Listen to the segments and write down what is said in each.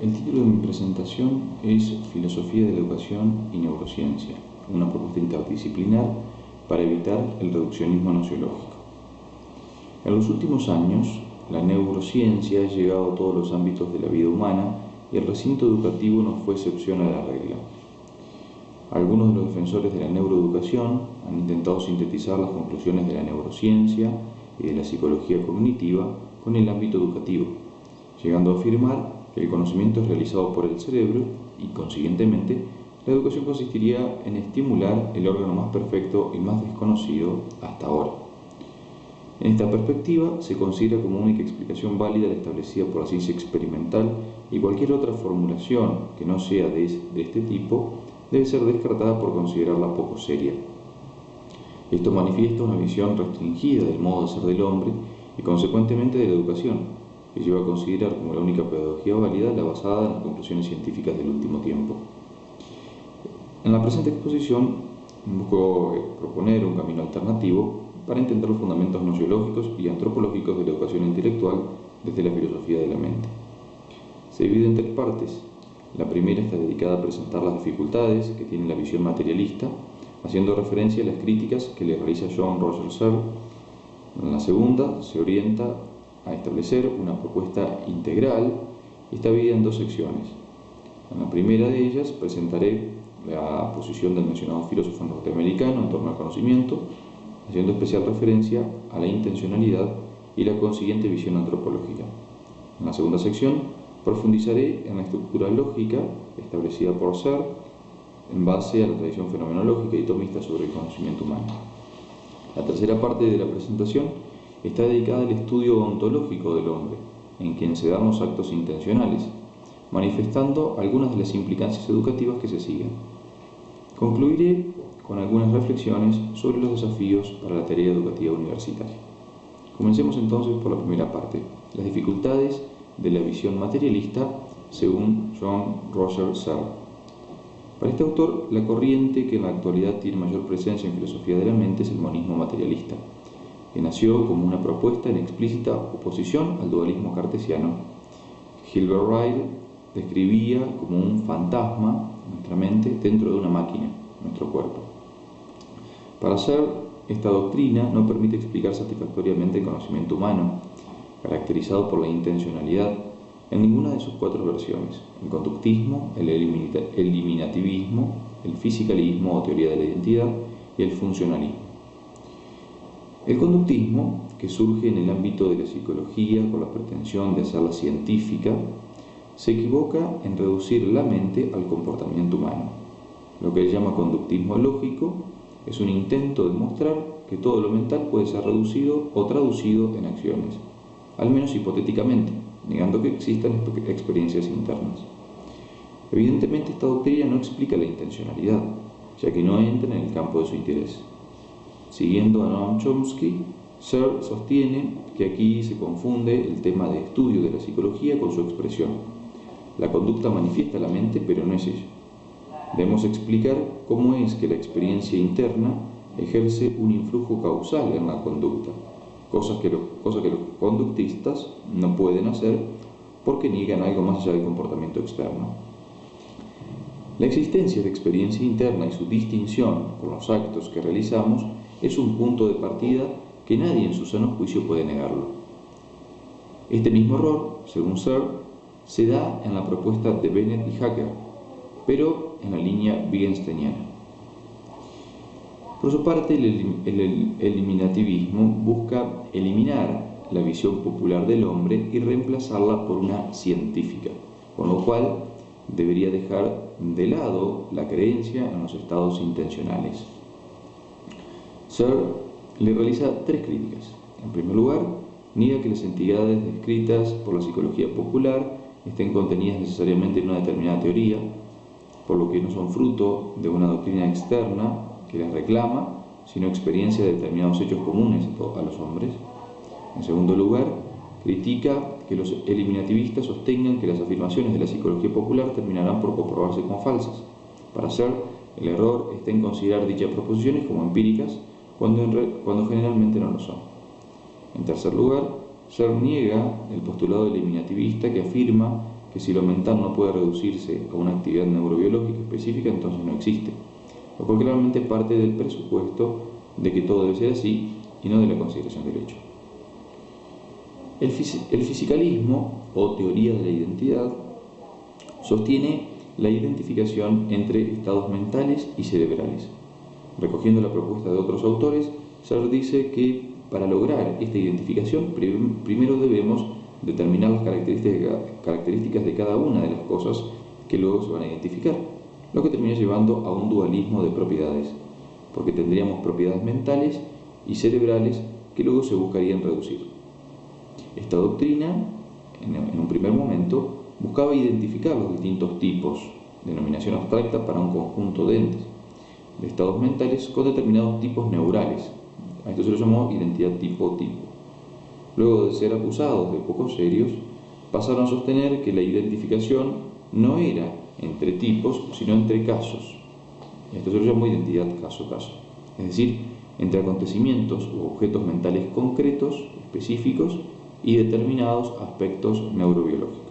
El título de mi presentación es Filosofía de la Educación y Neurociencia, una propuesta interdisciplinar para evitar el reduccionismo nociológico. En los últimos años, la neurociencia ha llegado a todos los ámbitos de la vida humana y el recinto educativo no fue excepción a la regla. Algunos de los defensores de la neuroeducación han intentado sintetizar las conclusiones de la neurociencia y de la psicología cognitiva con el ámbito educativo, llegando a afirmar que el conocimiento es realizado por el cerebro y, consiguientemente, la educación consistiría en estimular el órgano más perfecto y más desconocido hasta ahora. En esta perspectiva, se considera como única explicación válida la establecida por la ciencia experimental y cualquier otra formulación que no sea de este tipo debe ser descartada por considerarla poco seria. Esto manifiesta una visión restringida del modo de ser del hombre y, consecuentemente, de la educación, que lleva a considerar como la única pedagogía válida la basada en las conclusiones científicas del último tiempo. En la presente exposición busco proponer un camino alternativo para entender los fundamentos nociológicos y antropológicos de la educación intelectual desde la filosofía de la mente. Se divide en tres partes. La primera está dedicada a presentar las dificultades que tiene la visión materialista, haciendo referencia a las críticas que le realiza John Roger Searle. En la segunda se orienta a establecer una propuesta integral y está dividida en dos secciones. En la primera de ellas presentaré la posición del mencionado filósofo norteamericano en torno al conocimiento, haciendo especial referencia a la intencionalidad y la consiguiente visión antropológica. En la segunda sección profundizaré en la estructura lógica establecida por Searle en base a la tradición fenomenológica y tomista sobre el conocimiento humano. La tercera parte de la presentación está dedicada al estudio ontológico del hombre, en quien se dan los actos intencionales, manifestando algunas de las implicancias educativas que se siguen. Concluiré con algunas reflexiones sobre los desafíos para la tarea educativa universitaria. Comencemos entonces por la primera parte, las dificultades de la visión materialista según John Roger Searle. Para este autor, la corriente que en la actualidad tiene mayor presencia en filosofía de la mente es el monismo materialista, que nació como una propuesta en explícita oposición al dualismo cartesiano. Gilbert Ryle describía como un fantasma nuestra mente dentro de una máquina, nuestro cuerpo. Para Searle, esta doctrina no permite explicar satisfactoriamente el conocimiento humano, caracterizado por la intencionalidad, en ninguna de sus cuatro versiones: el conductismo, el eliminativismo, el fisicalismo o teoría de la identidad y el funcionalismo. El conductismo, que surge en el ámbito de la psicología con la pretensión de hacerla científica, se equivoca en reducir la mente al comportamiento humano. Lo que él llama conductismo lógico es un intento de mostrar que todo lo mental puede ser reducido o traducido en acciones, al menos hipotéticamente, negando que existan experiencias internas. Evidentemente, esta doctrina no explica la intencionalidad, ya que no entra en el campo de su interés. Siguiendo a Noam Chomsky, Searle sostiene que aquí se confunde el tema de estudio de la psicología con su expresión. La conducta manifiesta la mente, pero no es ella. Debemos explicar cómo es que la experiencia interna ejerce un influjo causal en la conducta, cosa que los conductistas no pueden hacer porque niegan algo más allá del comportamiento externo. La existencia de experiencia interna y su distinción con los actos que realizamos es un punto de partida que nadie en su sano juicio puede negarlo. Este mismo error, según Searle, se da en la propuesta de Bennett y Hacker, pero en la línea wittgensteiniana. Por su parte, el eliminativismo busca eliminar la visión popular del hombre y reemplazarla por una científica, con lo cual debería dejar de lado la creencia en los estados intencionales. Searle le realiza tres críticas. En primer lugar, niega que las entidades descritas por la psicología popular estén contenidas necesariamente en una determinada teoría, por lo que no son fruto de una doctrina externa que las reclama, sino experiencia de determinados hechos comunes a los hombres. En segundo lugar, critica que los eliminativistas sostengan que las afirmaciones de la psicología popular terminarán por comprobarse como falsas. Para Searle, el error está en considerar dichas proposiciones como empíricas cuando generalmente no lo son. En tercer lugar, Searle niega el postulado eliminativista que afirma que si lo mental no puede reducirse a una actividad neurobiológica específica, entonces no existe, lo cual claramente parte del presupuesto de que todo debe ser así y no de la consideración del hecho. El fisicalismo, o teoría de la identidad, sostiene la identificación entre estados mentales y cerebrales. Recogiendo la propuesta de otros autores, Searle dice que para lograr esta identificación primero debemos determinar las características de cada una de las cosas que luego se van a identificar, lo que termina llevando a un dualismo de propiedades, porque tendríamos propiedades mentales y cerebrales que luego se buscarían reducir. Esta doctrina, en un primer momento, buscaba identificar los distintos tipos, denominación abstracta para un conjunto de entes, de estados mentales con determinados tipos neurales. A esto se lo llamó identidad tipo-tipo. Luego de ser acusados de poco serios, pasaron a sostener que la identificación no era entre tipos, sino entre casos. Esto se lo llamó identidad caso-caso, es decir, entre acontecimientos u objetos mentales concretos, específicos y determinados aspectos neurobiológicos.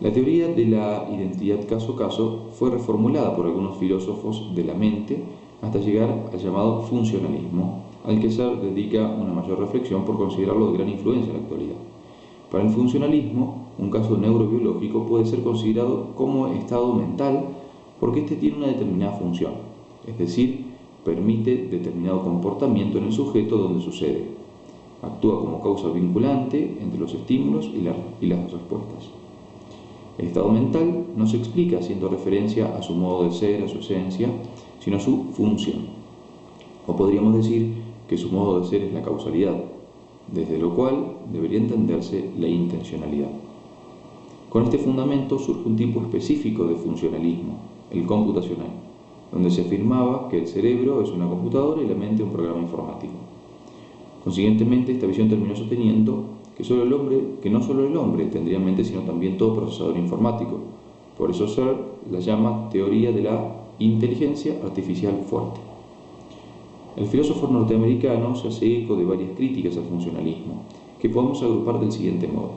La teoría de la identidad caso-caso fue reformulada por algunos filósofos de la mente hasta llegar al llamado funcionalismo, al que Searle dedica una mayor reflexión por considerarlo de gran influencia en la actualidad. Para el funcionalismo, un caso neurobiológico puede ser considerado como estado mental porque éste tiene una determinada función, es decir, permite determinado comportamiento en el sujeto donde sucede. Actúa como causa vinculante entre los estímulos y las respuestas. El estado mental no se explica haciendo referencia a su modo de ser, a su esencia, sino a su función. O podríamos decir que su modo de ser es la causalidad, desde lo cual debería entenderse la intencionalidad. Con este fundamento surge un tipo específico de funcionalismo, el computacional, donde se afirmaba que el cerebro es una computadora y la mente un programa informático. Consiguientemente, esta visión terminó sosteniendo que no solo el hombre tendría mente, sino también todo procesador informático. Por eso Searle la llama teoría de la inteligencia artificial fuerte. El filósofo norteamericano se hace eco de varias críticas al funcionalismo, que podemos agrupar del siguiente modo.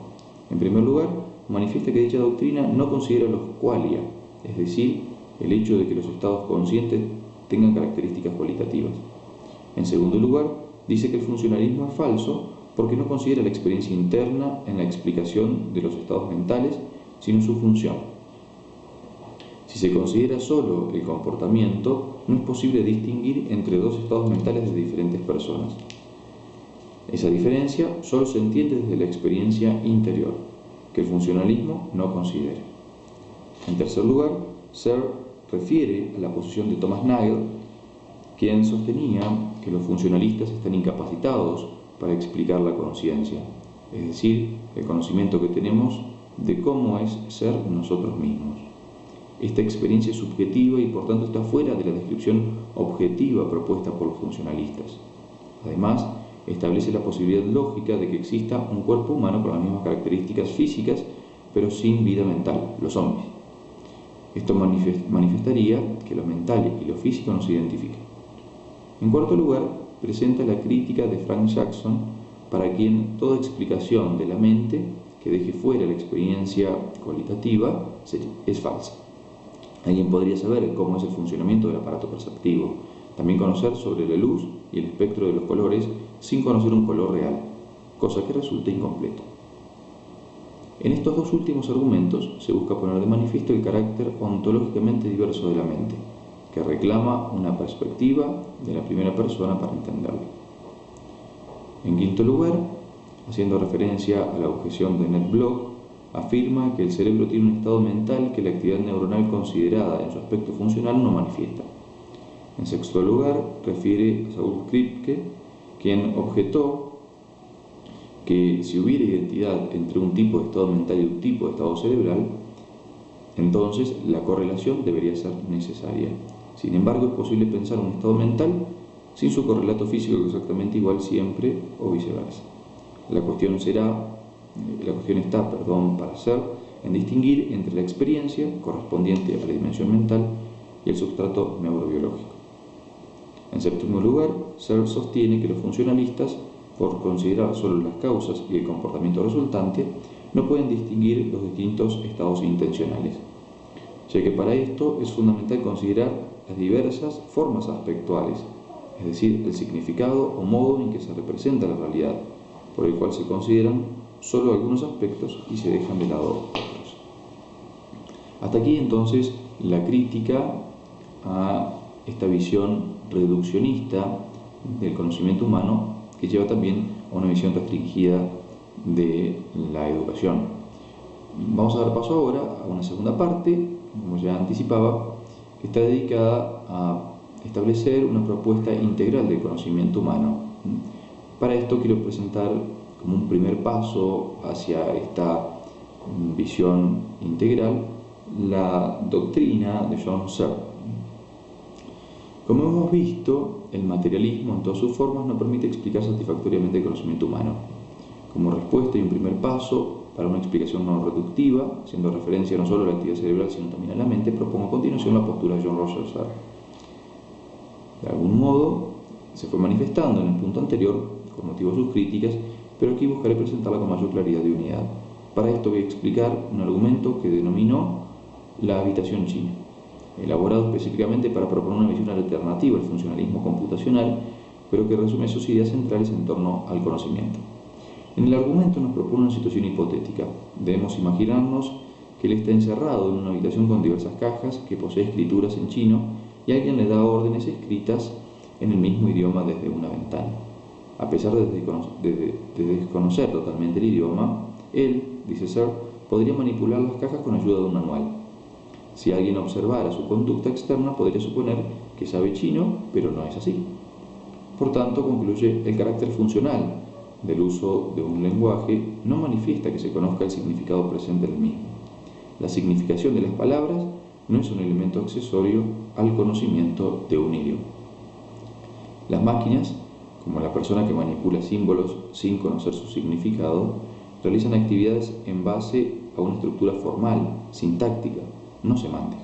En primer lugar, manifiesta que dicha doctrina no considera los qualia, es decir, el hecho de que los estados conscientes tengan características cualitativas. En segundo lugar, dice que el funcionalismo es falso porque no considera la experiencia interna en la explicación de los estados mentales, sino su función. Si se considera solo el comportamiento, no es posible distinguir entre dos estados mentales de diferentes personas. Esa diferencia solo se entiende desde la experiencia interior, que el funcionalismo no considera. En tercer lugar, Searle refiere a la posición de Thomas Nagel, quien sostenía que los funcionalistas están incapacitados para explicar la conciencia, es decir, el conocimiento que tenemos de cómo es ser nosotros mismos. Esta experiencia es subjetiva y por tanto está fuera de la descripción objetiva propuesta por los funcionalistas. Además, establece la posibilidad lógica de que exista un cuerpo humano con las mismas características físicas, pero sin vida mental, los zombies. Esto manifestaría que lo mental y lo físico no se identifican. En cuarto lugar, presenta la crítica de Frank Jackson, para quien toda explicación de la mente que deje fuera la experiencia cualitativa es falsa. Alguien podría saber cómo es el funcionamiento del aparato perceptivo, también conocer sobre la luz y el espectro de los colores sin conocer un color real, cosa que resulta incompleta. En estos dos últimos argumentos se busca poner de manifiesto el carácter ontológicamente diverso de la mente, que reclama una perspectiva de la primera persona para entenderlo. En quinto lugar, haciendo referencia a la objeción de Ned Block, afirma que el cerebro tiene un estado mental que la actividad neuronal considerada en su aspecto funcional no manifiesta. En sexto lugar, refiere a Saul Kripke, quien objetó que si hubiera identidad entre un tipo de estado mental y un tipo de estado cerebral, entonces la correlación debería ser necesaria. Sin embargo, es posible pensar un estado mental sin su correlato físico exactamente igual siempre o viceversa. La cuestión está para Searle en distinguir entre la experiencia correspondiente a la dimensión mental y el sustrato neurobiológico. En séptimo lugar, Searle sostiene que los funcionalistas, por considerar solo las causas y el comportamiento resultante, no pueden distinguir los distintos estados intencionales, ya que para esto es fundamental considerar las diversas formas aspectuales, es decir, el significado o modo en que se representa la realidad, por el cual se consideran solo algunos aspectos y se dejan de lado otros. Hasta aquí entonces la crítica a esta visión reduccionista del conocimiento humano, que lleva también a una visión restringida de la educación. Vamos a dar paso ahora a una segunda parte, como ya anticipaba, que está dedicada a establecer una propuesta integral del conocimiento humano. Para esto quiero presentar como un primer paso hacia esta visión integral la doctrina de John Searle. Como hemos visto, el materialismo en todas sus formas no permite explicar satisfactoriamente el conocimiento humano. Como respuesta y un primer paso para una explicación no reductiva, haciendo referencia no solo a la actividad cerebral sino también a la mente, propongo a continuación la postura de John Roger Searle. De algún modo se fue manifestando en el punto anterior con motivo de sus críticas, pero aquí buscaré presentarla con mayor claridad y unidad. Para esto voy a explicar un argumento que denominó la habitación china, elaborado específicamente para proponer una visión alternativa al funcionalismo computacional, pero que resume sus ideas centrales en torno al conocimiento. En el argumento nos propone una situación hipotética. Debemos imaginarnos que él está encerrado en una habitación con diversas cajas, que posee escrituras en chino, y alguien le da órdenes escritas en el mismo idioma desde una ventana. A pesar de desconocer totalmente el idioma, él, dice Searle, podría manipular las cajas con ayuda de un manual. Si alguien observara su conducta externa, podría suponer que sabe chino, pero no es así. Por tanto, concluye, el carácter funcional del uso de un lenguaje no manifiesta que se conozca el significado presente en el mismo. La significación de las palabras no es un elemento accesorio al conocimiento de un idioma. Las máquinas, como la persona que manipula símbolos sin conocer su significado, realizan actividades en base a una estructura formal, sintáctica, no semántica.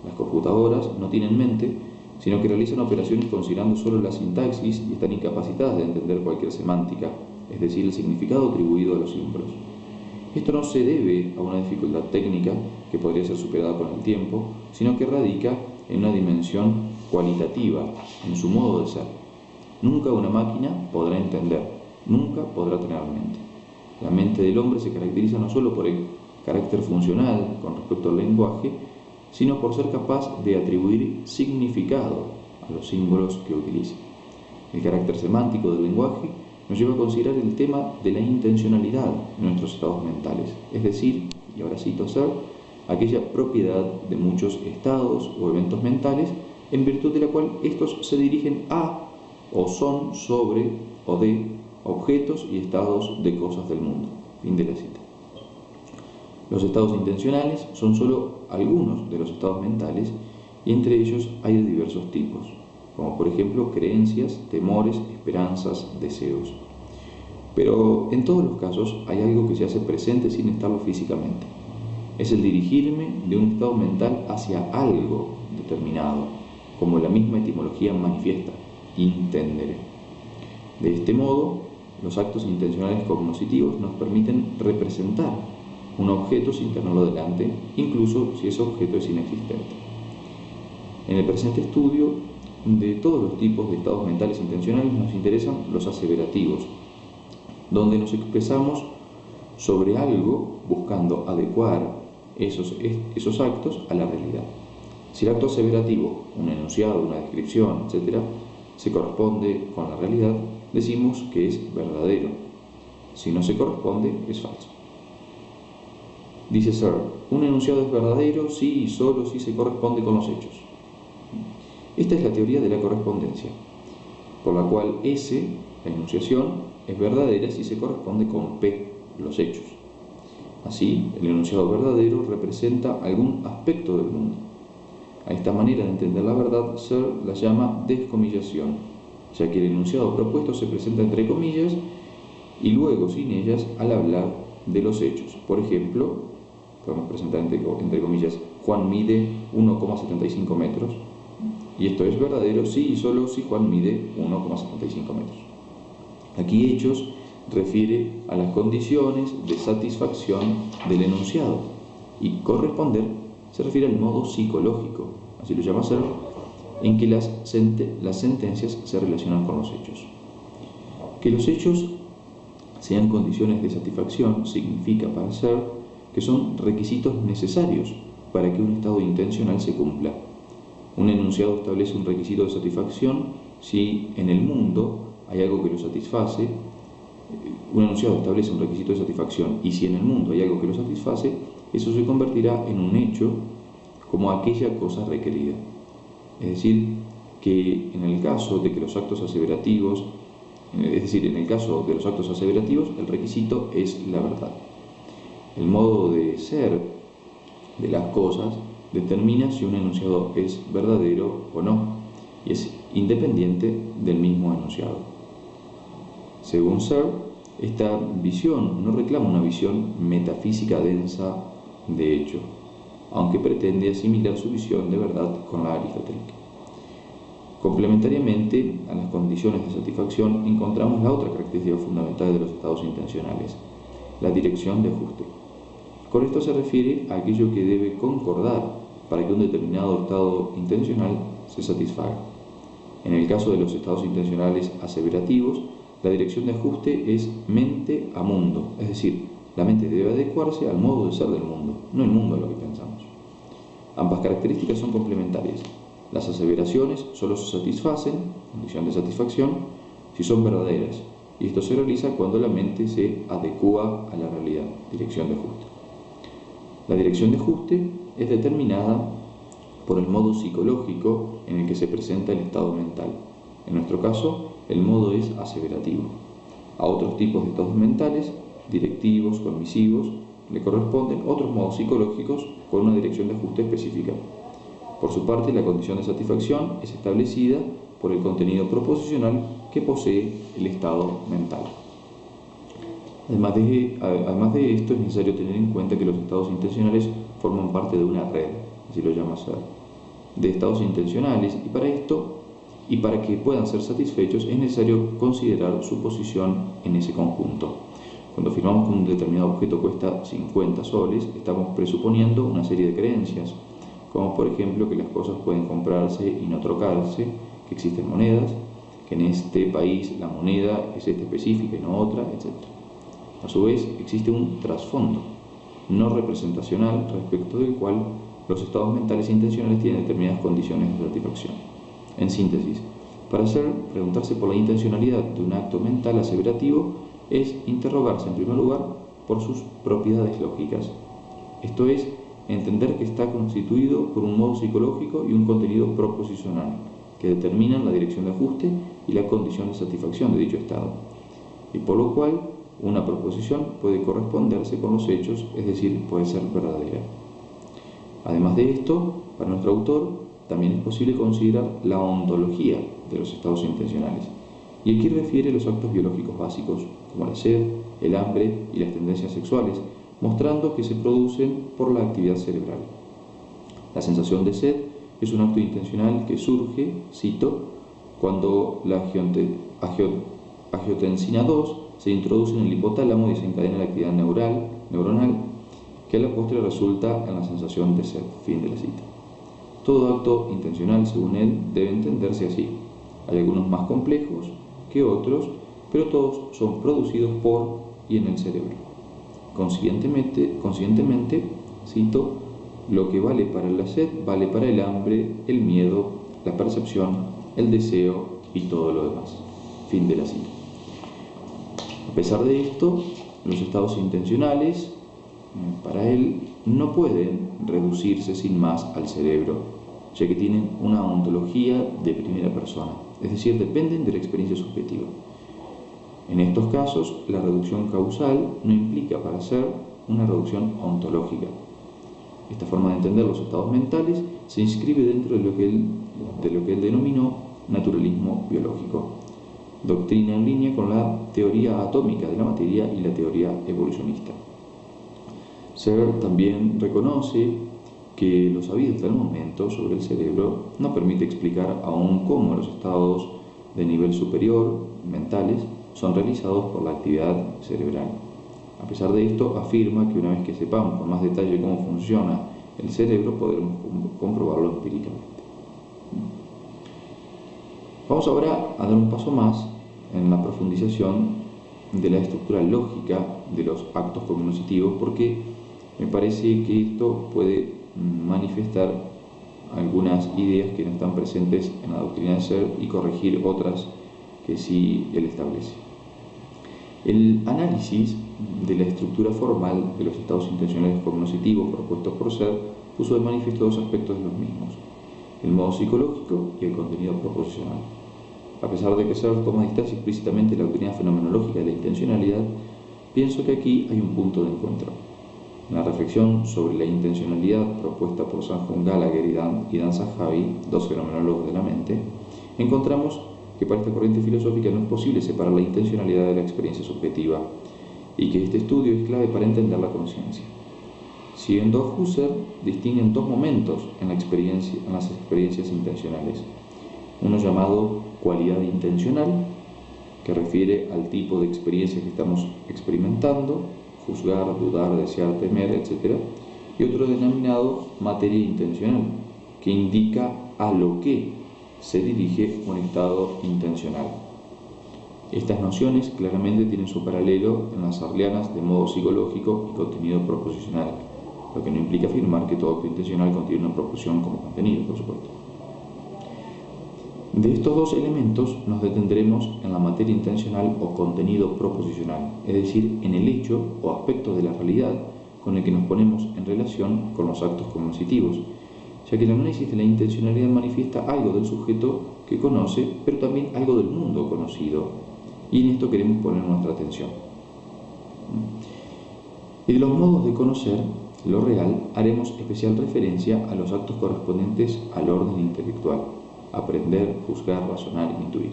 Las computadoras no tienen mente, sino que realizan operaciones considerando solo la sintaxis y están incapacitadas de entender cualquier semántica, es decir, el significado atribuido a los símbolos. Esto no se debe a una dificultad técnica que podría ser superada con el tiempo, sino que radica en una dimensión cualitativa, en su modo de ser. Nunca una máquina podrá entender, nunca podrá tener mente. La mente del hombre se caracteriza no solo por el carácter funcional con respecto al lenguaje, sino por ser capaz de atribuir significado a los símbolos que utiliza. El carácter semántico del lenguaje nos lleva a considerar el tema de la intencionalidad en nuestros estados mentales, es decir, y ahora cito a Searle, aquella propiedad de muchos estados o eventos mentales en virtud de la cual estos se dirigen a o son sobre o de objetos y estados de cosas del mundo. Fin de la cita. Los estados intencionales son solo algunos de los estados mentales y entre ellos hay de diversos tipos, como por ejemplo creencias, temores, esperanzas, deseos. Pero en todos los casos hay algo que se hace presente sin estarlo físicamente. Es el dirigirme de un estado mental hacia algo determinado, como la misma etimología manifiesta, intendere. De este modo, los actos intencionales cognoscitivos nos permiten representar un objeto sin tenerlo delante, incluso si ese objeto es inexistente. En el presente estudio de todos los tipos de estados mentales intencionales nos interesan los aseverativos, donde nos expresamos sobre algo buscando adecuar esos actos a la realidad. Si el acto aseverativo, un enunciado, una descripción, etc., se corresponde con la realidad, decimos que es verdadero. Si no se corresponde, es falso. Dice Searle, un enunciado es verdadero si y solo si se corresponde con los hechos. Esta es la teoría de la correspondencia, por la cual S, la enunciación, es verdadera si se corresponde con P, los hechos. Así, el enunciado verdadero representa algún aspecto del mundo. A esta manera de entender la verdad, Searle la llama descomillación, ya que el enunciado propuesto se presenta entre comillas y luego sin ellas al hablar de los hechos. Por ejemplo, podemos presentar entre comillas, Juan mide 1,75 metros, y esto es verdadero si y solo si Juan mide 1,75 metros. Aquí hechos refiere a las condiciones de satisfacción del enunciado, y corresponder se refiere al modo psicológico, así lo llama Searle, en que las sentencias se relacionan con los hechos. Que los hechos sean condiciones de satisfacción significa para Searle que son requisitos necesarios para que un estado intencional se cumpla. Un enunciado establece un requisito de satisfacción si en el mundo hay algo que lo satisface. Un enunciado establece un requisito de satisfacción y si en el mundo hay algo que lo satisface, eso se convertirá en un hecho como aquella cosa requerida. Es decir, que en el caso de los actos aseverativos, el requisito es la verdad. El modo de ser de las cosas determina si un enunciado es verdadero o no, y es independiente del mismo enunciado. Según Searle, esta visión no reclama una visión metafísica densa de hecho, aunque pretende asimilar su visión de verdad con la aristotélica. Complementariamente a las condiciones de satisfacción encontramos la otra característica fundamental de los estados intencionales, la dirección de ajuste. Con esto se refiere a aquello que debe concordar para que un determinado estado intencional se satisfaga. En el caso de los estados intencionales aseverativos, la dirección de ajuste es mente a mundo, es decir, la mente debe adecuarse al modo de ser del mundo, no el mundo a lo que pensamos. Ambas características son complementarias. Las aseveraciones solo se satisfacen, condición de satisfacción, si son verdaderas, y esto se realiza cuando la mente se adecúa a la realidad, dirección de ajuste. La dirección de ajuste es determinada por el modo psicológico en el que se presenta el estado mental. En nuestro caso, el modo es aseverativo. A otros tipos de estados mentales, directivos, permisivos, le corresponden otros modos psicológicos con una dirección de ajuste específica. Por su parte, la condición de satisfacción es establecida por el contenido proposicional que posee el estado mental. Además de esto, es necesario tener en cuenta que los estados intencionales forman parte de una red, así lo llama Searle, de estados intencionales, y para que puedan ser satisfechos es necesario considerar su posición en ese conjunto. Cuando afirmamos que un determinado objeto cuesta 50 soles, estamos presuponiendo una serie de creencias, como por ejemplo que las cosas pueden comprarse y no trocarse, que existen monedas, que en este país la moneda es esta específica y no otra, etc. A su vez, existe un trasfondo no representacional respecto del cual los estados mentales e intencionales tienen determinadas condiciones de satisfacción. En síntesis, para Searle, preguntarse por la intencionalidad de un acto mental aseverativo es interrogarse en primer lugar por sus propiedades lógicas, esto es, entender que está constituido por un modo psicológico y un contenido proposicional que determinan la dirección de ajuste y la condición de satisfacción de dicho estado, y por lo cual una proposición puede corresponderse con los hechos, es decir, puede ser verdadera. Además de esto, para nuestro autor, también es posible considerar la ontología de los estados intencionales, y aquí refiere los actos biológicos básicos, como la sed, el hambre y las tendencias sexuales, mostrando que se producen por la actividad cerebral. La sensación de sed es un acto intencional que surge, cito, cuando la angiotensina 2 se introduce en el hipotálamo y desencadena la actividad neuronal que a la postre resulta en la sensación de sed. Fin de la cita. Todo acto intencional, según él, debe entenderse así. Hay algunos más complejos que otros, pero todos son producidos por y en el cerebro. Conscientemente, cito, lo que vale para la sed vale para el hambre, el miedo, la percepción, el deseo y todo lo demás. Fin de la cita. A pesar de esto, los estados intencionales, para él, no pueden reducirse sin más al cerebro, ya que tienen una ontología de primera persona, es decir, dependen de la experiencia subjetiva. En estos casos, la reducción causal no implica para Searle una reducción ontológica. Esta forma de entender los estados mentales se inscribe dentro de lo que él denominó naturalismo biológico, doctrina en línea con la teoría atómica de la materia y la teoría evolucionista. Searle también reconoce que lo sabido hasta el momento sobre el cerebro no permite explicar aún cómo los estados de nivel superior, mentales, son realizados por la actividad cerebral. A pesar de esto, afirma que una vez que sepamos con más detalle cómo funciona el cerebro, podremos comprobarlo empíricamente. Vamos ahora a dar un paso más en la profundización de la estructura lógica de los actos cognitivos, porque me parece que esto puede manifestar algunas ideas que no están presentes en la doctrina del ser y corregir otras que sí él establece. El análisis de la estructura formal de los estados intencionales cognitivos propuestos por ser puso de manifiesto dos aspectos de los mismos: el modo psicológico y el contenido proposicional. A pesar de que Searle toma distancia explícitamente de la doctrina fenomenológica de la intencionalidad, pienso que aquí hay un punto de encuentro. En la reflexión sobre la intencionalidad propuesta por Sanjom Gallagher y Dan Zahavi, dos fenomenólogos de la mente, encontramos que para esta corriente filosófica no es posible separar la intencionalidad de la experiencia subjetiva y que este estudio es clave para entender la conciencia. Siguiendo a Husserl, distinguen dos momentos en las experiencias intencionales: uno llamado cualidad intencional, que refiere al tipo de experiencia que estamos experimentando, juzgar, dudar, desear, temer, etc. Y otro denominado materia intencional, que indica a lo que se dirige un estado intencional. Estas nociones claramente tienen su paralelo en las sarlianas de modo psicológico y contenido proposicional, lo que no implica afirmar que todo acto intencional contiene una proposición como contenido, por supuesto. De estos dos elementos nos detendremos en la materia intencional o contenido proposicional, es decir, en el hecho o aspecto de la realidad con el que nos ponemos en relación con los actos cognitivos, ya que el análisis de la intencionalidad manifiesta algo del sujeto que conoce, pero también algo del mundo conocido, y en esto queremos poner nuestra atención. Y de los modos de conocer lo real haremos especial referencia a los actos correspondientes al orden intelectual: aprender, juzgar, razonar e intuir.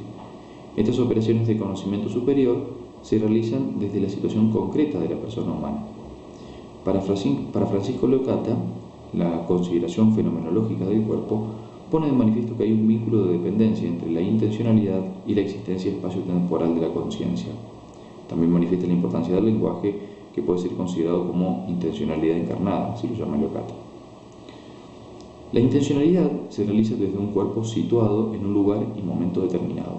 Estas operaciones de conocimiento superior se realizan desde la situación concreta de la persona humana. Para Francisco Locata, la consideración fenomenológica del cuerpo pone de manifiesto que hay un vínculo de dependencia entre la intencionalidad y la existencia espacio-temporal de la conciencia. También manifiesta la importancia del lenguaje, que puede ser considerado como intencionalidad encarnada, así lo llama Locata. La intencionalidad se realiza desde un cuerpo situado en un lugar y momento determinado.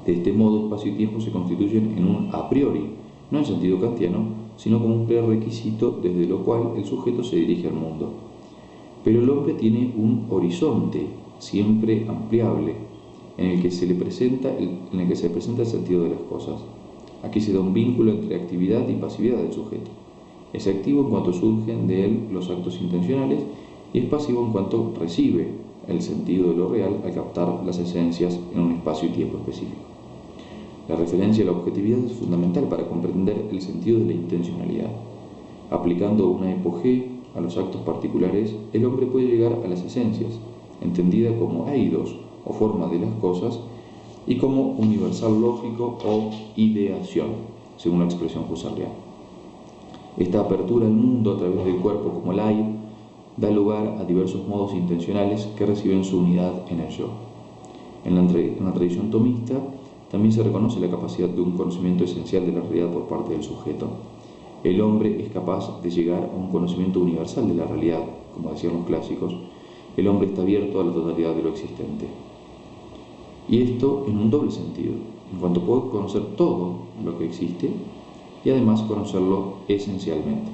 De este modo, espacio y tiempo se constituyen en un a priori, no en sentido kantiano, sino como un prerequisito desde lo cual el sujeto se dirige al mundo. Pero el hombre tiene un horizonte siempre ampliable, en el que se presenta el sentido de las cosas. Aquí se da un vínculo entre actividad y pasividad del sujeto. Es activo en cuanto surgen de él los actos intencionales y es pasivo en cuanto recibe el sentido de lo real al captar las esencias en un espacio y tiempo específico. La referencia a la objetividad es fundamental para comprender el sentido de la intencionalidad. Aplicando una epogé a los actos particulares, el hombre puede llegar a las esencias, entendida como eidos o forma de las cosas, y como universal lógico o ideación, según la expresión husserliana. Esta apertura al mundo a través del cuerpo como el aire da lugar a diversos modos intencionales que reciben su unidad en el yo. En la tradición tomista también se reconoce la capacidad de un conocimiento esencial de la realidad por parte del sujeto. El hombre es capaz de llegar a un conocimiento universal de la realidad, como decían los clásicos. El hombre está abierto a la totalidad de lo existente. Y esto en un doble sentido, en cuanto puede conocer todo lo que existe y además conocerlo esencialmente.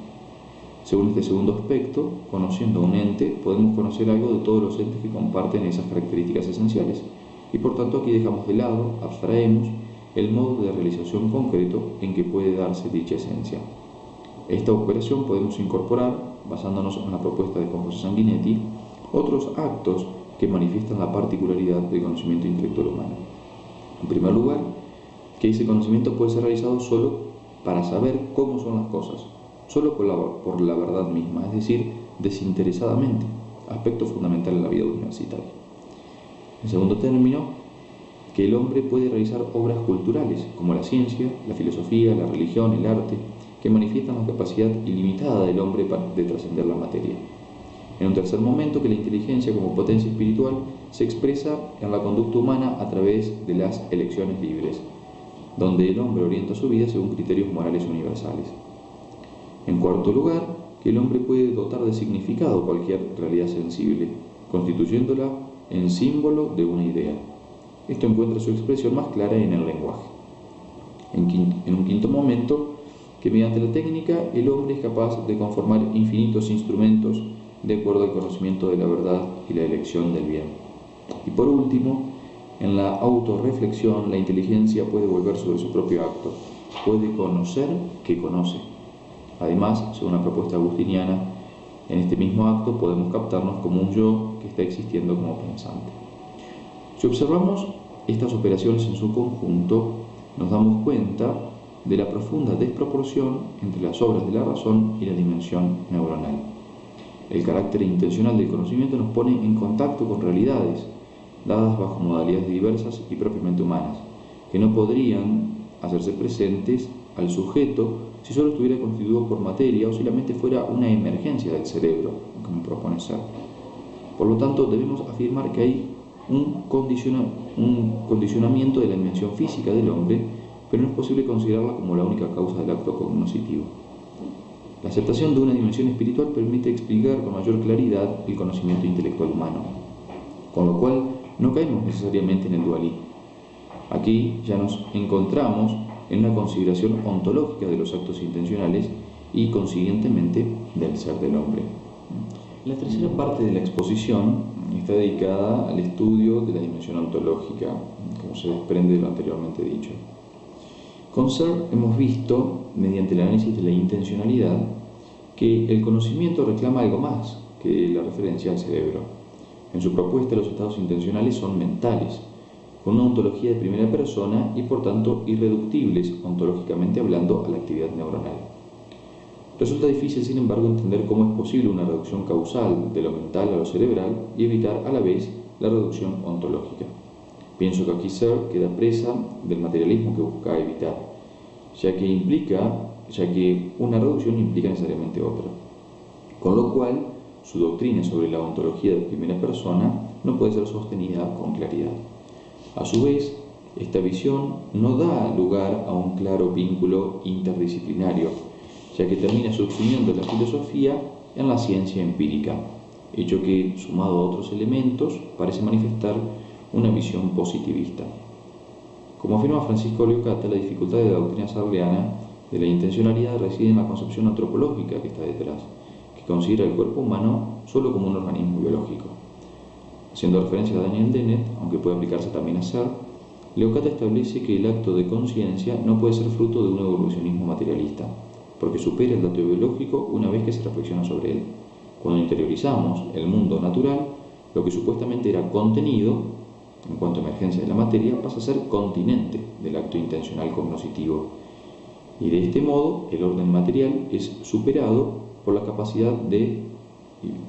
Según este segundo aspecto, conociendo a un ente, podemos conocer algo de todos los entes que comparten esas características esenciales, y por tanto aquí dejamos de lado, abstraemos, el modo de realización concreto en que puede darse dicha esencia. Esta operación podemos incorporar, basándonos en la propuesta de Juan José Sanguinetti, otros actos que manifiestan la particularidad del conocimiento intelectual humano. En primer lugar, que ese conocimiento puede ser realizado solo para saber cómo son las cosas, solo por la verdad misma, es decir, desinteresadamente, aspecto fundamental en la vida universitaria. En segundo término, que el hombre puede realizar obras culturales, como la ciencia, la filosofía, la religión, el arte, que manifiestan la capacidad ilimitada del hombre de trascender la materia. En un tercer momento, que la inteligencia como potencia espiritual se expresa en la conducta humana a través de las elecciones libres. donde el hombre orienta su vida según criterios morales universales. En cuarto lugar, que el hombre puede dotar de significado cualquier realidad sensible, constituyéndola en símbolo de una idea. Esto encuentra su expresión más clara en el lenguaje. En un quinto momento, que mediante la técnica el hombre es capaz de conformar infinitos instrumentos de acuerdo al conocimiento de la verdad y la elección del bien. Y por último, en la autorreflexión, la inteligencia puede volver sobre su propio acto, puede conocer que conoce. Además, según la propuesta agustiniana, en este mismo acto podemos captarnos como un yo que está existiendo como pensante. Si observamos estas operaciones en su conjunto, nos damos cuenta de la profunda desproporción entre las obras de la razón y la dimensión neuronal. El carácter intencional del conocimiento nos pone en contacto con realidades, dadas bajo modalidades diversas y propiamente humanas, que no podrían hacerse presentes al sujeto si solo estuviera constituido por materia o si la mente fuera una emergencia del cerebro, como propone Searle. Por lo tanto, debemos afirmar que hay un condicionamiento de la dimensión física del hombre, pero no es posible considerarla como la única causa del acto cognoscitivo. La aceptación de una dimensión espiritual permite explicar con mayor claridad el conocimiento intelectual humano, con lo cual no caemos necesariamente en el dualismo. Aquí ya nos encontramos en una consideración ontológica de los actos intencionales y, consiguientemente, del ser del hombre. La tercera parte de la exposición está dedicada al estudio de la dimensión ontológica, como se desprende de lo anteriormente dicho. Con Searle hemos visto, mediante el análisis de la intencionalidad, que el conocimiento reclama algo más que la referencia al cerebro. En su propuesta, los estados intencionales son mentales, con una ontología de primera persona y, por tanto, irreductibles, ontológicamente hablando, a la actividad neuronal. Resulta difícil, sin embargo, entender cómo es posible una reducción causal de lo mental a lo cerebral y evitar a la vez la reducción ontológica. Pienso que aquí Searle queda presa del materialismo que busca evitar, ya que una reducción implica necesariamente otra. Con lo cual, su doctrina sobre la ontología de primera persona no puede ser sostenida con claridad. A su vez, esta visión no da lugar a un claro vínculo interdisciplinario, ya que termina subsumiendo la filosofía en la ciencia empírica, hecho que, sumado a otros elementos, parece manifestar una visión positivista. Como afirma Francisco Leocata, la dificultad de la doctrina sarleana de la intencionalidad reside en la concepción antropológica que está detrás, que considera el cuerpo humano solo como un organismo biológico. Haciendo referencia a Daniel Dennett, aunque puede aplicarse también a Searle, Leocata establece que el acto de conciencia no puede ser fruto de un evolucionismo materialista, porque supera el dato biológico una vez que se reflexiona sobre él. Cuando interiorizamos el mundo natural, lo que supuestamente era contenido, en cuanto a emergencia de la materia, pasa a ser continente del acto intencional cognoscitivo. Y de este modo, el orden material es superado por la capacidad de,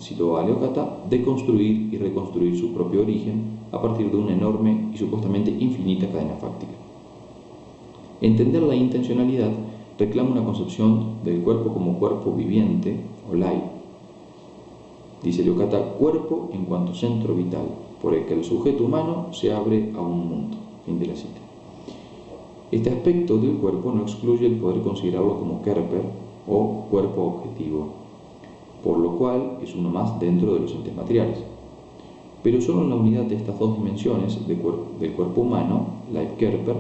cito a Leocata, de construir y reconstruir su propio origen a partir de una enorme y supuestamente infinita cadena fáctica. Entender la intencionalidad reclama una concepción del cuerpo como cuerpo viviente o life. Dice Leocata, cuerpo en cuanto centro vital, por el que el sujeto humano se abre a un mundo. Fin de la cita. Este aspecto del cuerpo no excluye el poder considerarlo como Körper o cuerpo objetivo, por lo cual es uno más dentro de los entes materiales. Pero solo en la unidad de estas dos dimensiones del cuerpo humano, Life-Körper,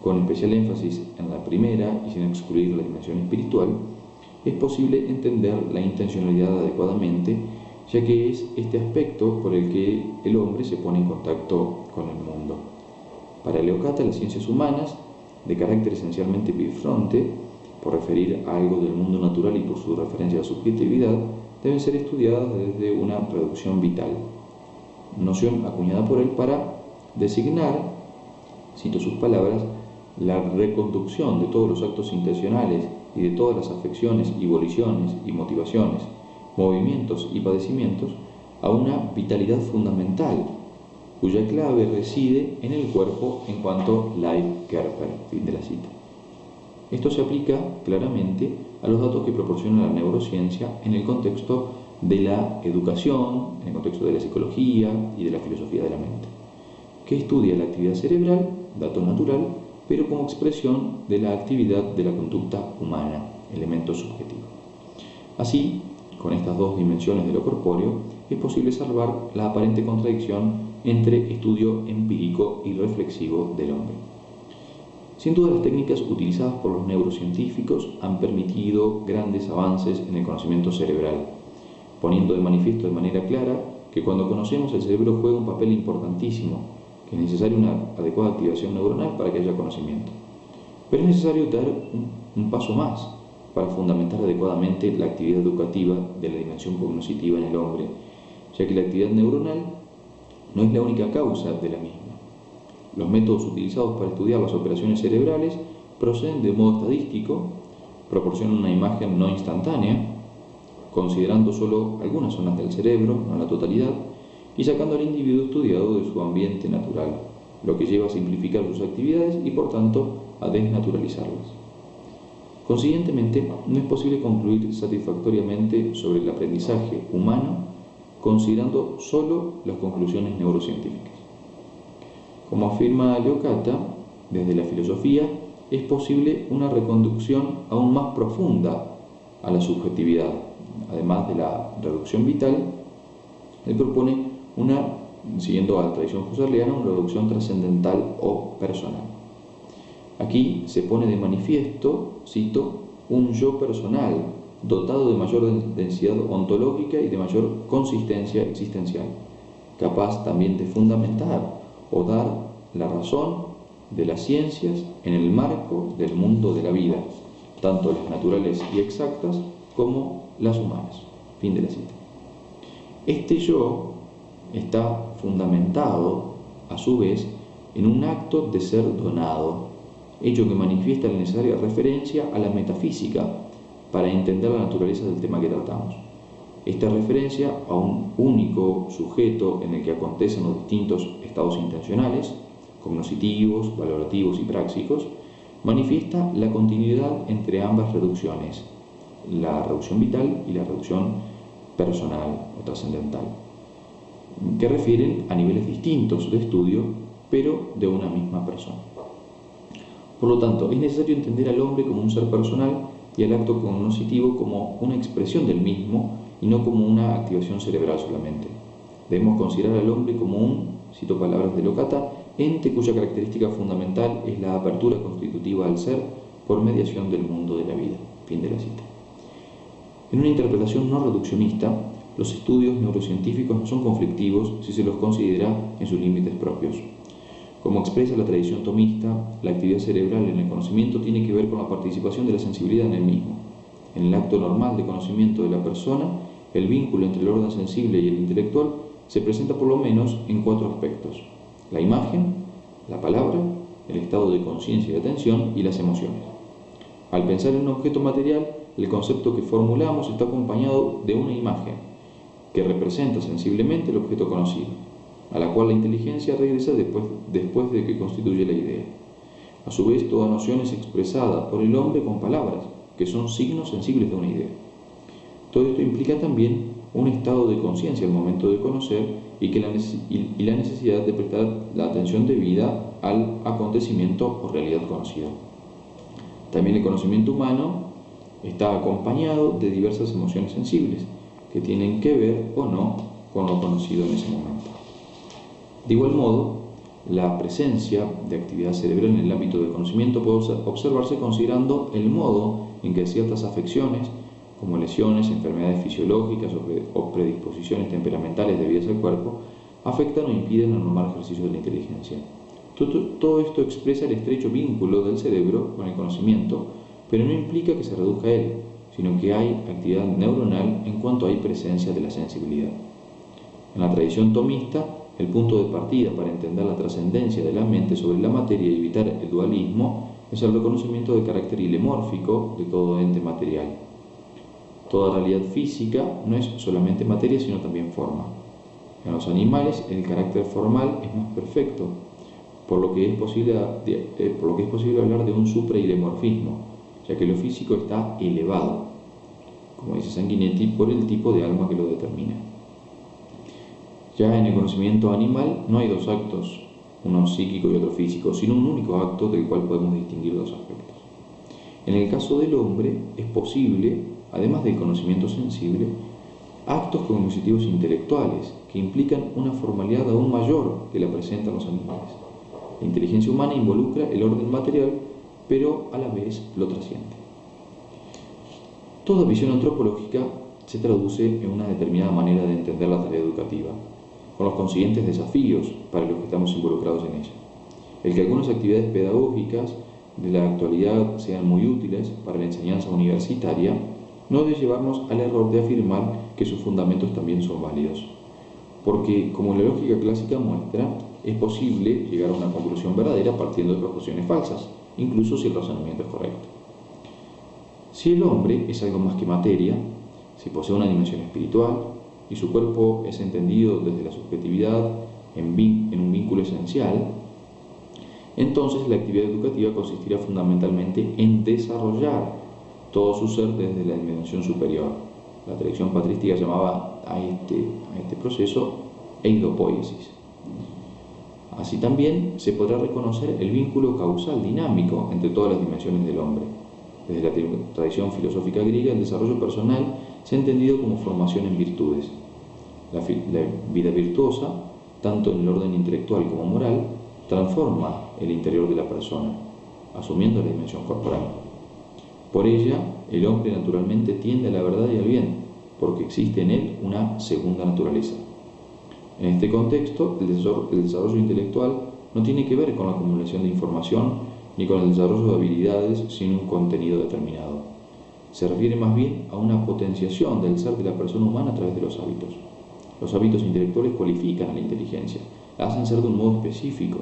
con especial énfasis en la primera y sin excluir la dimensión espiritual, es posible entender la intencionalidad adecuadamente, ya que es este aspecto por el que el hombre se pone en contacto con el mundo. Para Leocata, las ciencias humanas, de carácter esencialmente bifronte, por referir a algo del mundo natural y por su referencia a la subjetividad, deben ser estudiadas desde una reducción vital, noción acuñada por él para designar, cito sus palabras, la reconducción de todos los actos intencionales y de todas las afecciones y voliciones y motivaciones, movimientos y padecimientos a una vitalidad fundamental, cuya clave reside en el cuerpo en cuanto Life-Körper. Fin de la cita. Esto se aplica claramente a los datos que proporciona la neurociencia en el contexto de la educación, en el contexto de la psicología y de la filosofía de la mente, que estudia la actividad cerebral, dato natural, pero como expresión de la actividad de la conducta humana, elemento subjetivo. Así, con estas dos dimensiones de lo corpóreo, es posible salvar la aparente contradicción entre estudio empírico y reflexivo del hombre. Sin duda, las técnicas utilizadas por los neurocientíficos han permitido grandes avances en el conocimiento cerebral, poniendo de manifiesto de manera clara que cuando conocemos el cerebro juega un papel importantísimo, que es necesaria una adecuada activación neuronal para que haya conocimiento. Pero es necesario dar un paso más para fundamentar adecuadamente la actividad educativa de la dimensión cognitiva en el hombre, ya que la actividad neuronal no es la única causa de la misma. Los métodos utilizados para estudiar las operaciones cerebrales proceden de modo estadístico, proporcionan una imagen no instantánea, considerando solo algunas zonas del cerebro, no la totalidad, y sacando al individuo estudiado de su ambiente natural, lo que lleva a simplificar sus actividades y, por tanto, a desnaturalizarlas. Consiguientemente, no es posible concluir satisfactoriamente sobre el aprendizaje humano considerando solo las conclusiones neurocientíficas. Como afirma Leocata, desde la filosofía es posible una reconducción aún más profunda a la subjetividad. Además de la reducción vital, él propone siguiendo a la tradición husserliana, una reducción trascendental o personal. Aquí se pone de manifiesto, cito, un yo personal dotado de mayor densidad ontológica y de mayor consistencia existencial, capaz también de fundamentar o dar la razón de las ciencias en el marco del mundo de la vida, tanto las naturales y exactas como las humanas. Fin de la cita. Este yo está fundamentado, a su vez, en un acto de ser donado, hecho que manifiesta la necesaria referencia a la metafísica para entender la naturaleza del tema que tratamos. Esta referencia a un único sujeto en el que acontecen los distintos estados intencionales, cognitivos, valorativos y prácticos, manifiesta la continuidad entre ambas reducciones, la reducción vital y la reducción personal o trascendental, que refieren a niveles distintos de estudio, pero de una misma persona. Por lo tanto, es necesario entender al hombre como un ser personal y al acto cognitivo como una expresión del mismo y no como una activación cerebral solamente. Debemos considerar al hombre como un, cito palabras de Leocata, ente cuya característica fundamental es la apertura constitutiva al ser por mediación del mundo de la vida. Fin de la cita. En una interpretación no reduccionista, los estudios neurocientíficos no son conflictivos si se los considera en sus límites propios. Como expresa la tradición tomista, la actividad cerebral en el conocimiento tiene que ver con la participación de la sensibilidad en el mismo. En el acto normal de conocimiento de la persona, el vínculo entre el orden sensible y el intelectual se presenta por lo menos en 4 aspectos: la imagen, la palabra, el estado de conciencia y de atención y las emociones. Al pensar en un objeto material, el concepto que formulamos está acompañado de una imagen que representa sensiblemente el objeto conocido, a la cual la inteligencia regresa después de que constituye la idea. A su vez, toda noción es expresada por el hombre con palabras, que son signos sensibles de una idea. Todo esto implica también un estado de conciencia al momento de conocer y la necesidad de prestar la atención debida al acontecimiento o realidad conocida. También el conocimiento humano está acompañado de diversas emociones sensibles, que tienen que ver o no con lo conocido en ese momento. De igual modo, la presencia de actividad cerebral en el ámbito del conocimiento puede observarse considerando el modo en que ciertas afecciones, como lesiones, enfermedades fisiológicas o predisposiciones temperamentales debidas al cuerpo, afectan o impiden el normal ejercicio de la inteligencia. Todo esto expresa el estrecho vínculo del cerebro con el conocimiento, pero no implica que se reduzca a él, sino que hay actividad neuronal en cuanto hay presencia de la sensibilidad. En la tradición tomista, el punto de partida para entender la trascendencia de la mente sobre la materia y evitar el dualismo es el reconocimiento del carácter ilemórfico de todo ente material. Toda realidad física no es solamente materia, sino también forma. En los animales, el carácter formal es más perfecto, por lo que es posible hablar de un suprailemorfismo, ya que lo físico está elevado, como dice Sanguinetti, por el tipo de alma que lo determina. Ya en el conocimiento animal no hay 2 actos, uno psíquico y otro físico, sino un único acto del cual podemos distinguir dos aspectos. En el caso del hombre es posible, además del conocimiento sensible, actos cognitivos intelectuales que implican una formalidad aún mayor que la presentan los animales. La inteligencia humana involucra el orden material, pero a la vez lo trasciende. Toda visión antropológica se traduce en una determinada manera de entender la tarea educativa, con los consiguientes desafíos para los que estamos involucrados en ella. El que algunas actividades pedagógicas de la actualidad sean muy útiles para la enseñanza universitaria no debe llevarnos al error de afirmar que sus fundamentos también son válidos, porque, como la lógica clásica muestra, es posible llegar a una conclusión verdadera partiendo de proposiciones falsas, incluso si el razonamiento es correcto. Si el hombre es algo más que materia, si posee una dimensión espiritual y su cuerpo es entendido desde la subjetividad en un vínculo esencial, entonces la actividad educativa consistirá fundamentalmente en desarrollar todo su ser desde la dimensión superior. La tradición patrística llamaba a este proceso eidopoiesis. Así también se podrá reconocer el vínculo causal dinámico entre todas las dimensiones del hombre. Desde la tradición filosófica griega, el desarrollo personal se ha entendido como formación en virtudes. La vida virtuosa, tanto en el orden intelectual como moral, transforma el interior de la persona, asumiendo la dimensión corporal. Por ella, el hombre naturalmente tiende a la verdad y al bien, porque existe en él una segunda naturaleza. En este contexto, el desarrollo intelectual no tiene que ver con la acumulación de información ni con el desarrollo de habilidades sin un contenido determinado. Se refiere más bien a una potenciación del ser de la persona humana a través de los hábitos. Los hábitos intelectuales cualifican a la inteligencia, la hacen ser de un modo específico.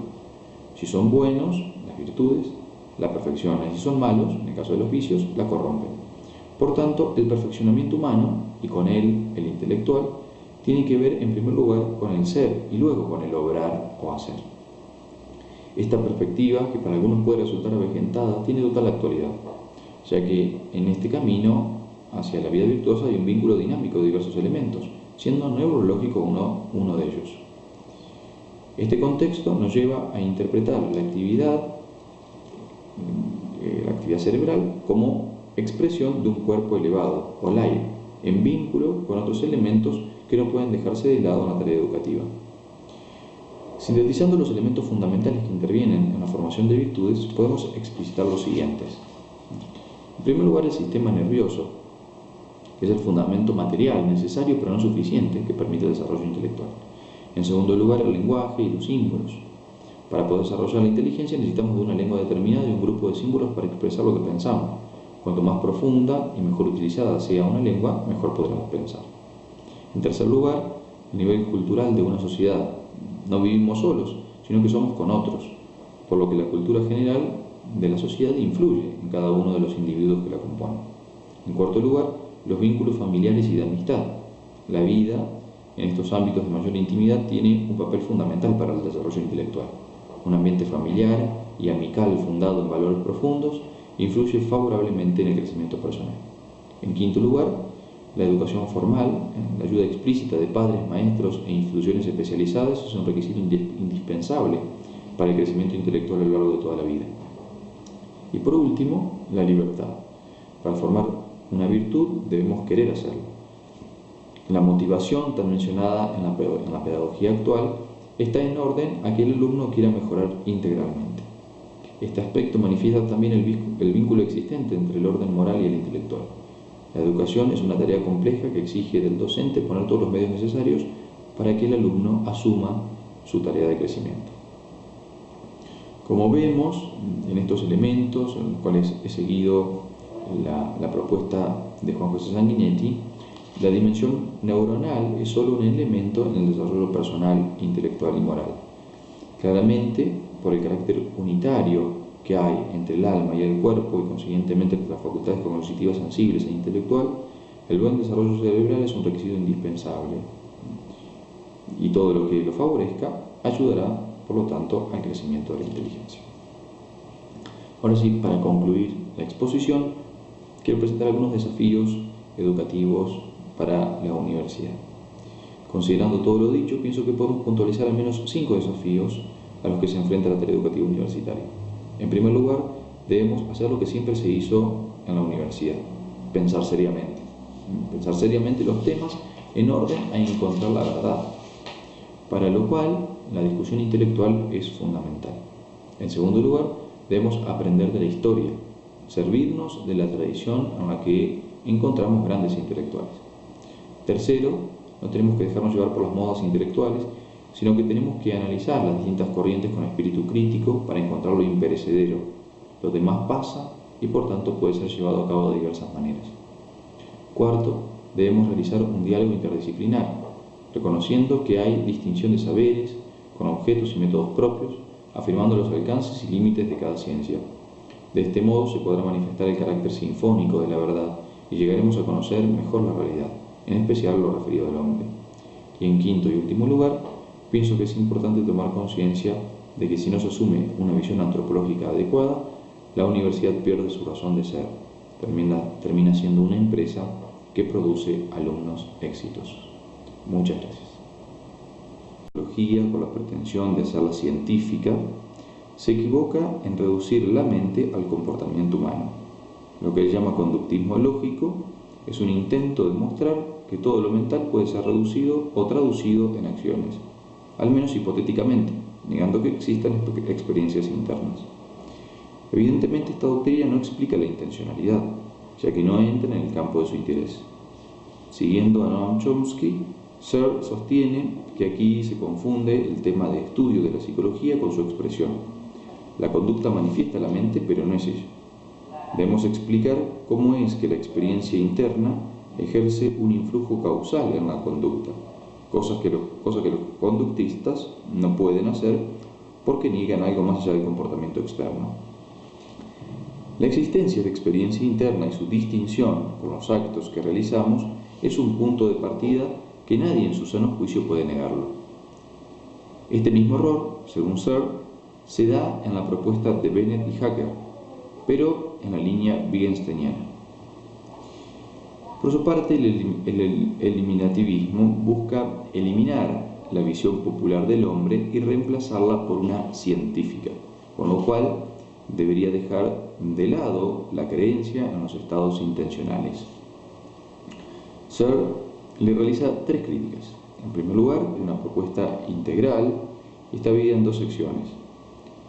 Si son buenos, las virtudes la perfeccionan, y si son malos, en el caso de los vicios, la corrompen. Por tanto, el perfeccionamiento humano, y con él el intelectual, tiene que ver en primer lugar con el ser y luego con el obrar o hacer. Esta perspectiva, que para algunos puede resultar avejentada, tiene total actualidad, ya que en este camino hacia la vida virtuosa hay un vínculo dinámico de diversos elementos, siendo neurológico uno de ellos. Este contexto nos lleva a interpretar la actividad cerebral como expresión de un cuerpo elevado, o live, en vínculo con otros elementos que no pueden dejarse de lado en la tarea educativa. Sintetizando los elementos fundamentales que intervienen en la formación de virtudes, podemos explicitar los siguientes. En primer lugar, el sistema nervioso, que es el fundamento material necesario pero no suficiente que permite el desarrollo intelectual. En segundo lugar, el lenguaje y los símbolos. Para poder desarrollar la inteligencia necesitamos de una lengua determinada y un grupo de símbolos para expresar lo que pensamos. Cuanto más profunda y mejor utilizada sea una lengua, mejor podremos pensar. En tercer lugar, el nivel cultural de una sociedad. No vivimos solos, sino que somos con otros, por lo que la cultura general de la sociedad influye en cada uno de los individuos que la componen. En cuarto lugar, los vínculos familiares y de amistad. La vida en estos ámbitos de mayor intimidad tiene un papel fundamental para el desarrollo intelectual. Un ambiente familiar y amical fundado en valores profundos influye favorablemente en el crecimiento personal. En quinto lugar, la educación formal, la ayuda explícita de padres, maestros e instituciones especializadas es un requisito indispensable para el crecimiento intelectual a lo largo de toda la vida. Y por último, la libertad. Para formar una virtud debemos querer hacerlo. La motivación tan mencionada en la pedagogía actual está en orden a que el alumno quiera mejorar integralmente. Este aspecto manifiesta también el vínculo existente entre el orden moral y el intelectual. La educación es una tarea compleja que exige del docente poner todos los medios necesarios para que el alumno asuma su tarea de crecimiento. Como vemos en estos elementos, en los cuales he seguido la propuesta de Juan José Sanguinetti, la dimensión neuronal es solo un elemento en el desarrollo personal, intelectual y moral. Claramente, por el carácter unitario que hay entre el alma y el cuerpo y consiguientemente entre las facultades cognitivas, sensibles e intelectual, el buen desarrollo cerebral es un requisito indispensable y todo lo que lo favorezca ayudará, por lo tanto, al crecimiento de la inteligencia. Ahora sí, para concluir la exposición, quiero presentar algunos desafíos educativos para la universidad. Considerando todo lo dicho, pienso que podemos puntualizar al menos 5 desafíos a los que se enfrenta la tarea educativa universitaria. En primer lugar, debemos hacer lo que siempre se hizo en la universidad: pensar seriamente. Pensar seriamente los temas en orden a encontrar la verdad, para lo cual la discusión intelectual es fundamental. En segundo lugar, debemos aprender de la historia, servirnos de la tradición en la que encontramos grandes intelectuales. Tercero, no tenemos que dejarnos llevar por las modas intelectuales, sino que tenemos que analizar las distintas corrientes con espíritu crítico para encontrar lo imperecedero. Lo demás pasa y por tanto puede ser llevado a cabo de diversas maneras. Cuarto, debemos realizar un diálogo interdisciplinar, reconociendo que hay distinción de saberes, con objetos y métodos propios, afirmando los alcances y límites de cada ciencia. De este modo se podrá manifestar el carácter sinfónico de la verdad y llegaremos a conocer mejor la realidad, en especial lo referido al hombre. Y en quinto y último lugar, pienso que es importante tomar conciencia de que si no se asume una visión antropológica adecuada, la universidad pierde su razón de ser, termina siendo una empresa que produce alumnos exitosos. Muchas gracias. La psicología, con la pretensión de hacerla científica, se equivoca en reducir la mente al comportamiento humano. Lo que él llama conductismo lógico es un intento de mostrar que todo lo mental puede ser reducido o traducido en acciones, al menos hipotéticamente, negando que existan experiencias internas. Evidentemente, esta doctrina no explica la intencionalidad, ya que no entra en el campo de su interés. Siguiendo a Noam Chomsky, Searle sostiene que aquí se confunde el tema de estudio de la psicología con su expresión. La conducta manifiesta la mente, pero no es ella. Debemos explicar cómo es que la experiencia interna ejerce un influjo causal en la conducta, cosa que los conductistas no pueden hacer porque niegan algo más allá del comportamiento externo. La existencia de experiencia interna y su distinción con los actos que realizamos es un punto de partida que nadie en su sano juicio puede negarlo. Este mismo error, según Searle, se da en la propuesta de Bennett y Hacker, pero en la línea wittgensteiniana. Por su parte, el eliminativismo busca eliminar la visión popular del hombre y reemplazarla por una científica, con lo cual debería dejar de lado la creencia en los estados intencionales. Searle le realiza tres críticas. En primer lugar, una propuesta integral y está dividida en dos secciones.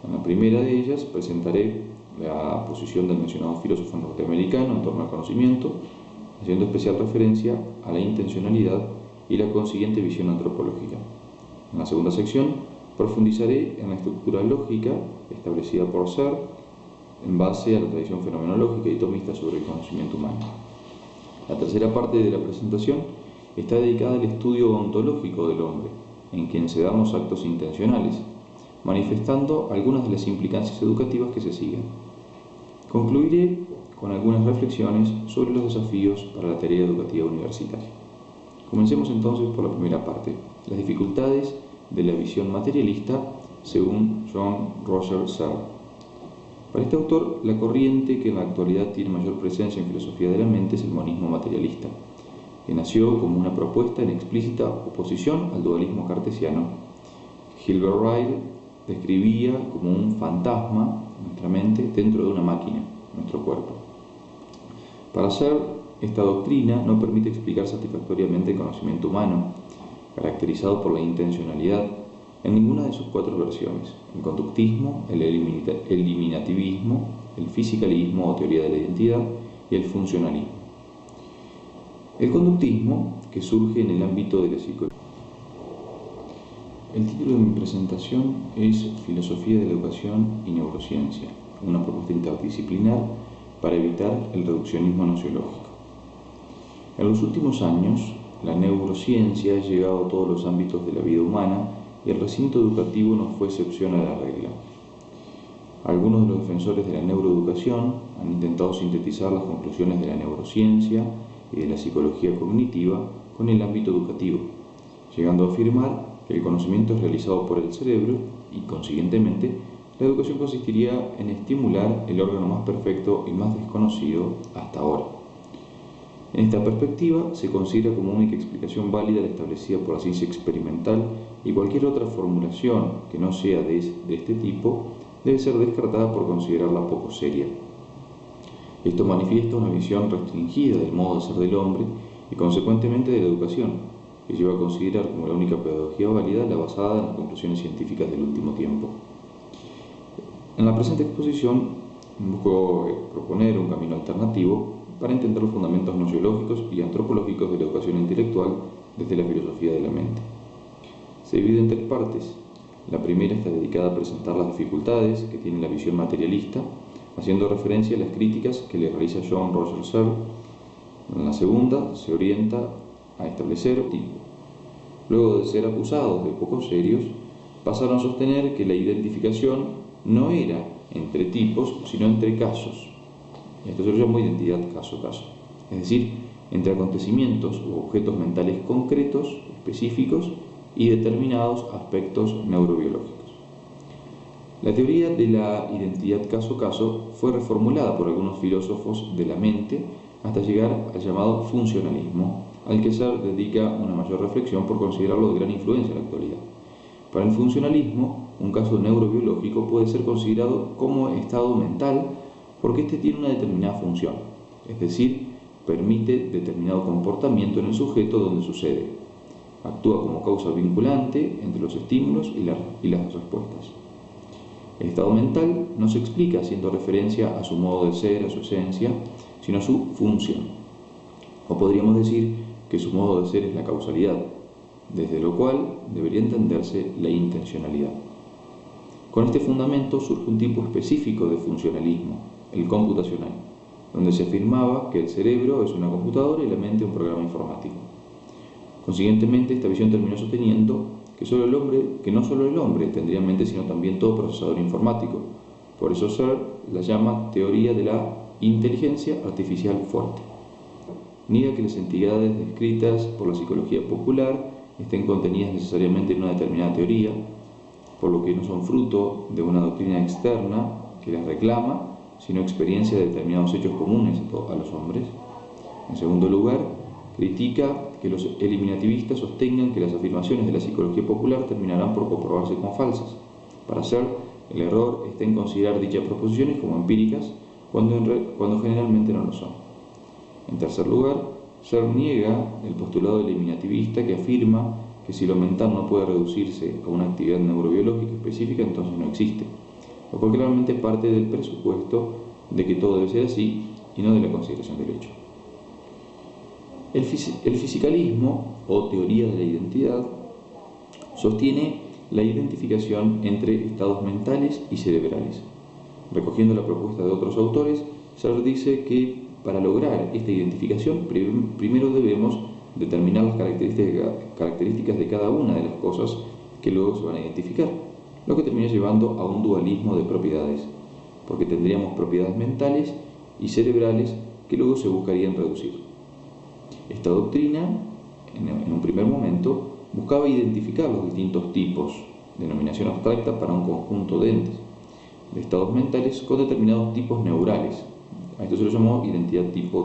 En la primera de ellas presentaré la posición del mencionado filósofo norteamericano en torno al conocimiento, haciendo especial referencia a la intencionalidad y la consiguiente visión antropológica. En la segunda sección profundizaré en la estructura lógica establecida por Searle en base a la tradición fenomenológica y tomista sobre el conocimiento humano. La tercera parte de la presentación está dedicada al estudio ontológico del hombre, en quien se dan los actos intencionales, manifestando algunas de las implicancias educativas que se siguen. Concluiré con algunas reflexiones sobre los desafíos para la tarea educativa universitaria. Comencemos entonces por la primera parte, las dificultades de la visión materialista según John Roger Searle. Para este autor, la corriente que en la actualidad tiene mayor presencia en filosofía de la mente es el monismo materialista, que nació como una propuesta en explícita oposición al dualismo cartesiano. Gilbert Ryle describía como un fantasma nuestra mente dentro de una máquina, nuestro cuerpo. Para Searle, esta doctrina no permite explicar satisfactoriamente el conocimiento humano, caracterizado por la intencionalidad, en ninguna de sus cuatro versiones: el conductismo, el eliminativismo, el fisicalismo o teoría de la identidad y el funcionalismo. El conductismo, que surge en el ámbito de la psicología. El título de mi presentación es Filosofía de la Educación y Neurociencia, una propuesta interdisciplinar para evitar el reduccionismo nociológico. En los últimos años, la neurociencia ha llegado a todos los ámbitos de la vida humana y el recinto educativo no fue excepción a la regla. Algunos de los defensores de la neuroeducación han intentado sintetizar las conclusiones de la neurociencia y de la psicología cognitiva con el ámbito educativo, llegando a afirmar que el conocimiento es realizado por el cerebro y, consiguientemente, la educación consistiría en estimular el órgano más perfecto y más desconocido hasta ahora. En esta perspectiva, se considera como única explicación válida la establecida por la ciencia experimental y cualquier otra formulación que no sea de este tipo debe ser descartada por considerarla poco seria. Esto manifiesta una visión restringida del modo de ser del hombre y consecuentemente de la educación, que lleva a considerar como la única pedagogía válida la basada en las conclusiones científicas del último tiempo. En la presente exposición busco proponer un camino alternativo para entender los fundamentos gnoseológicos y antropológicos de la educación intelectual desde la filosofía de la mente. Se divide en tres partes. La primera está dedicada a presentar las dificultades que tiene la visión materialista, haciendo referencia a las críticas que le realiza John Roger Searle. En la segunda se orienta a establecer tipo. Luego de ser acusados de poco serios, pasaron a sostener que la identificación no era entre tipos, sino entre casos. Esto se llama identidad caso a caso, es decir, entre acontecimientos u objetos mentales concretos, específicos y determinados aspectos neurobiológicos. La teoría de la identidad caso a caso fue reformulada por algunos filósofos de la mente hasta llegar al llamado funcionalismo, al que Searle dedica una mayor reflexión por considerarlo de gran influencia en la actualidad. Para el funcionalismo, un caso neurobiológico puede ser considerado como estado mental porque éste tiene una determinada función, es decir, permite determinado comportamiento en el sujeto donde sucede. Actúa como causa vinculante entre los estímulos y las respuestas. El estado mental no se explica haciendo referencia a su modo de ser, a su esencia, sino a su función. O podríamos decir que su modo de ser es la causalidad, desde lo cual debería entenderse la intencionalidad. Con este fundamento surge un tipo específico de funcionalismo, el computacional, donde se afirmaba que el cerebro es una computadora y la mente un programa informático. Consiguientemente, esta visión terminó sosteniendo que no solo el hombre tendría mente, sino también todo procesador informático. Por eso Searle la llama teoría de la inteligencia artificial fuerte. Niega que las entidades descritas por la psicología popular estén contenidas necesariamente en una determinada teoría, por lo que no son fruto de una doctrina externa que las reclama, sino experiencia de determinados hechos comunes a los hombres. En segundo lugar, critica que los eliminativistas sostengan que las afirmaciones de la psicología popular terminarán por comprobarse como falsas. Para Searle, el error está en considerar dichas proposiciones como empíricas cuando generalmente no lo son. En tercer lugar, Searle niega el postulado eliminativista que afirma que si lo mental no puede reducirse a una actividad neurobiológica específica, entonces no existe, lo cual claramente parte del presupuesto de que todo debe ser así y no de la consideración del hecho. El fisicalismo, o teoría de la identidad, sostiene la identificación entre estados mentales y cerebrales. Recogiendo la propuesta de otros autores, Searle dice que para lograr esta identificación primero debemos determinar las características de cada una de las cosas que luego se van a identificar, lo que termina llevando a un dualismo de propiedades, porque tendríamos propiedades mentales y cerebrales que luego se buscarían reducir. Esta doctrina, en un primer momento, buscaba identificar los distintos tipos, denominación abstracta para un conjunto de entes, de estados mentales con determinados tipos neurales. A esto se lo llamó identidad tipo